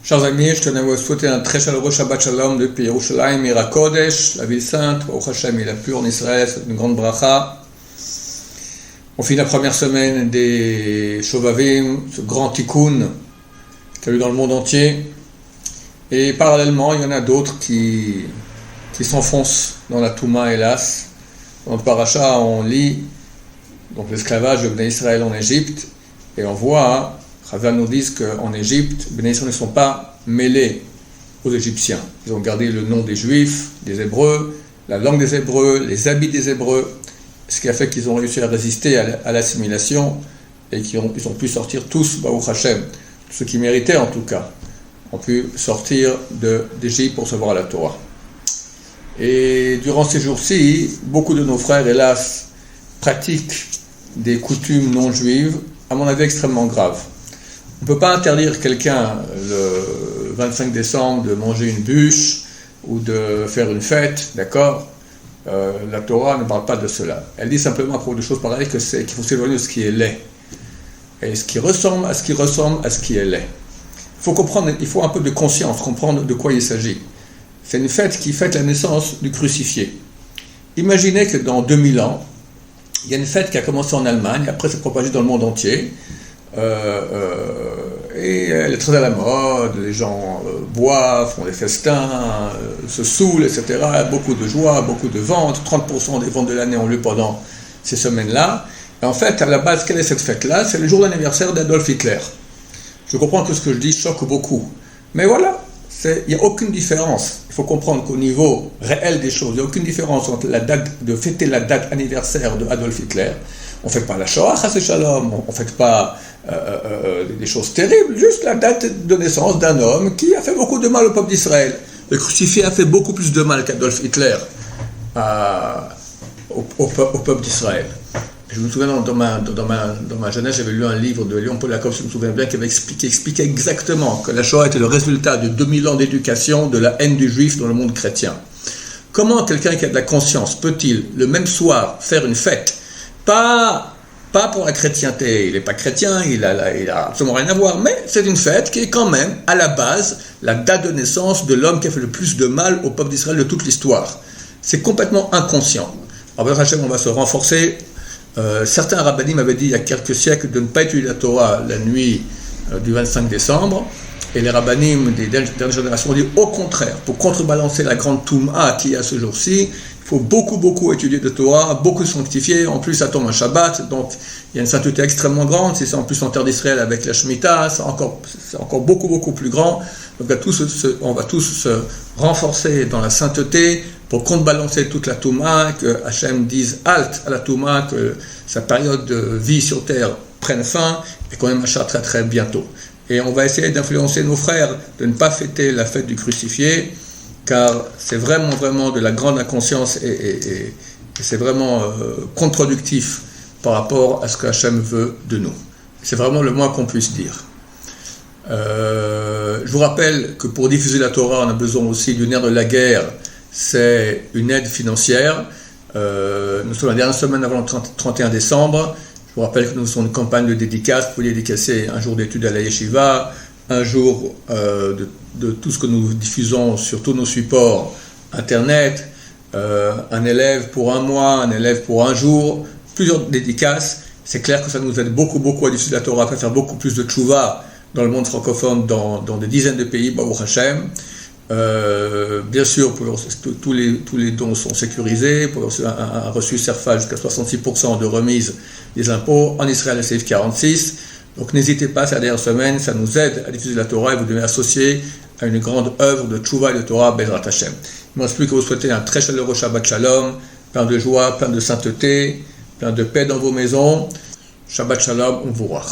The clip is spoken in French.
Chers amis, je tenais à vous souhaiter un très chaleureux Shabbat Shalom depuis Yerushalayim, Ira Kodesh, la ville sainte. Baruch Hashem, il a plu en Israël, c'est une grande bracha. On finit la première semaine des Shovavim, ce grand tikkun qu'il y a eu dans le monde entier. Et parallèlement, il y en a d'autres qui s'enfoncent dans la Touma, hélas. Dans notre paracha, on lit donc l'esclavage de Bnei Israël en Égypte, et on voit, Chazal nous dit qu'en Égypte, Bnei Israël ne sont pas mêlés aux Égyptiens. Ils ont gardé le nom des Juifs, des Hébreux, la langue des Hébreux, les habits des Hébreux, ce qui a fait qu'ils ont réussi à résister à l'assimilation, et ils ont pu sortir tous, Baruch Hashem, ceux qui méritaient en tout cas, ont pu sortir d'Égypte pour recevoir la Torah. Et durant ces jours-ci, beaucoup de nos frères, hélas, pratiquent des coutumes non juives, à mon avis extrêmement graves. On ne peut pas interdire quelqu'un le 25 décembre de manger une bûche ou de faire une fête, d'accord ? La Torah ne parle pas de cela. Elle dit simplement à propos de choses pareilles qu'il faut s'éloigner de ce qui est laid. Et ce qui ressemble à ce qui ressemble à ce qui est laid. Il faut un peu de conscience, comprendre de quoi il s'agit. C'est une fête qui fête la naissance du crucifié. Imaginez que dans 2000 ans, il y a une fête qui a commencé en Allemagne, après s'est propagée dans le monde entier, et elle est très à la mode, les gens boivent, font des festins, se saoulent, etc. Beaucoup de joie, beaucoup de ventes, 30% des ventes de l'année ont lieu pendant ces semaines-là. Et en fait, à la base, quelle est cette fête-là ? C'est le jour d'anniversaire d'Adolf Hitler. Je comprends que ce que je dis choque beaucoup, mais voilà. Il n'y a aucune différence. Il faut comprendre qu'au niveau réel des choses, il n'y a aucune différence entre la date de fêter la date anniversaire de Adolf Hitler. On ne fête pas la Shoah, Chas Shalom, on ne fête pas des choses terribles, juste la date de naissance d'un homme qui a fait beaucoup de mal au peuple d'Israël. Le crucifié a fait beaucoup plus de mal qu'Adolf Hitler au peuple d'Israël. Je me souviens, dans ma jeunesse, j'avais lu un livre de Léon Polakov, je me souviens bien, qui avait expliqué exactement que la Shoah était le résultat de 2000 ans d'éducation, de la haine du juif dans le monde chrétien. Comment quelqu'un qui a de la conscience peut-il, le même soir, faire une fête, pas pour la chrétienté, il n'est pas chrétien, il a absolument rien à voir, mais c'est une fête qui est quand même, à la base, la date de naissance de l'homme qui a fait le plus de mal au peuple d'Israël de toute l'histoire. C'est complètement inconscient. Alors, Hachem, on va se renforcer. Certains rabbinim m'avaient dit il y a quelques siècles de ne pas étudier la Torah la nuit du 25 décembre, et les rabbinim des dernières générations ont dit au contraire, pour contrebalancer la grande Touma qui est à ce jour-ci, il faut beaucoup étudier de Torah, beaucoup sanctifier, en plus ça tombe un Shabbat, donc il y a une sainteté extrêmement grande, si c'est en plus en terre d'Israël avec la Shemitah, c'est encore beaucoup plus grand, donc on va tous se renforcer dans la sainteté, pour contrebalancer toute la Touma, que Hachem dise halte à la Touma, que sa période de vie sur terre prenne fin, et qu'on ait Mashiach très très bientôt. Et on va essayer d'influencer nos frères de ne pas fêter la fête du crucifié, car c'est vraiment de la grande inconscience, et c'est vraiment contre-productif par rapport à ce que Hachem veut de nous. C'est vraiment le moins qu'on puisse dire. Je vous rappelle que pour diffuser la Torah, on a besoin aussi du nerf de la guerre, c'est une aide financière. Nous sommes la dernière semaine avant le 31 décembre. Je vous rappelle que nous sommes une campagne de dédicace. Vous pouvez dédicacer un jour d'études à la Yeshiva, un jour de tout ce que nous diffusons sur tous nos supports Internet, un élève pour un mois, un élève pour un jour, plusieurs dédicaces. C'est clair que ça nous aide beaucoup à diffuser la Torah, à faire beaucoup plus de tchouva dans le monde francophone, dans des dizaines de pays, Baruch Hashem. Bien sûr, tous les dons sont sécurisés, pour un reçu CERFA jusqu'à 66% de remise des impôts, en Israël c'est 46, donc n'hésitez pas, cette dernière semaine, ça nous aide à diffuser la Torah et vous devez associer à une grande œuvre de Tchouva et de Torah, Bezrat Hashem. Il ne me reste plus que vous souhaiter un très chaleureux Shabbat Shalom, plein de joie, plein de sainteté, plein de paix dans vos maisons. Shabbat Shalom, on vous roi.